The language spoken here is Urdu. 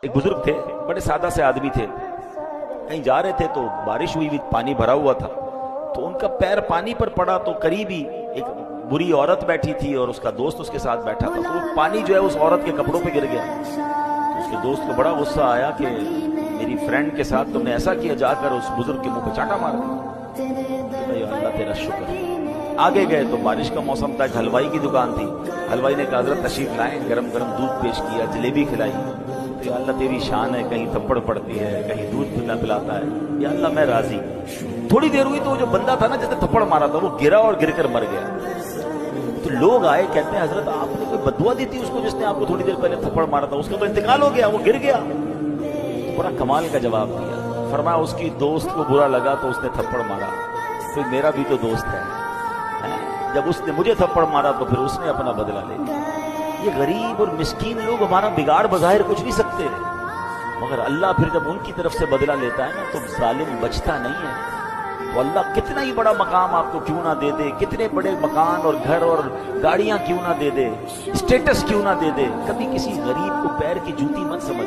ایک بزرگ تھے، بڑے سادہ سے آدمی تھے، کہیں جا رہے تھے تو بارش ہوئی، پانی بھرا ہوا تھا، تو ان کا پیر پانی پر پڑا تو قریب ہی ایک بری عورت بیٹھی تھی اور اس کا دوست اس کے ساتھ بیٹھا تھا، تو وہ پانی جو ہے اس عورت کے کپڑوں پہ گر گیا۔ تو اس کے دوست کو بڑا غصہ آیا کہ میری فرینڈ کے ساتھ تم نے ایسا کیا، جا کر اس بزرگ کے منہ پہ چاٹا مار دیا۔ یا اللہ تیرا شکر ہے۔ آگے گئے تو بارش کا موسم تھا، ایک حلوائی کی دکان تھی، حلوائی نے کہا حضرت تشریف لائیں، گرم گرم دودھ پیش کیا، جلیبی کھلائی۔ تو یا اللہ تیری شان ہے، کہیں تھپڑ پڑتی ہے، کہیں دودھ پلا پلاتا ہے، یا اللہ میں راضی۔ تھوڑی دیر ہوئی تو وہ جو بندہ تھا نا جس نے تھپڑ مارا تھا وہ گرا اور گر کر مر گیا۔ تو لوگ آئے، کہتے ہیں حضرت آپ نے کوئی بددعا دی تھی اس کو جس نے آپ کو تھوڑی دیر پہلے تھپڑ مارا تھا، اس کا تو انتقال ہو گیا، وہ گر گیا۔ بڑا کمال کا جواب دیا، فرمایا اس کی دوست کو برا لگا تو اس نے تھپڑ مارا، تو میرا بھی تو دوست ہے، جب اس نے مجھے تھپڑ مارا تو پھر اس نے اپنا بدلہ لے لیا۔ یہ غریب اور مسکین لوگ ہمارا بگاڑ بظاہر کچھ نہیں سکتے، مگر اللہ پھر جب ان کی طرف سے بدلہ لیتا ہے نا تو ظالم بچتا نہیں ہے۔ تو اللہ کتنا ہی بڑا مقام آپ کو کیوں نہ دے دے، کتنے بڑے مکان اور گھر اور گاڑیاں کیوں نہ دے دے، اسٹیٹس کیوں نہ دے دے، کبھی کسی غریب کو پیر کی جوتی مت سمجھ۔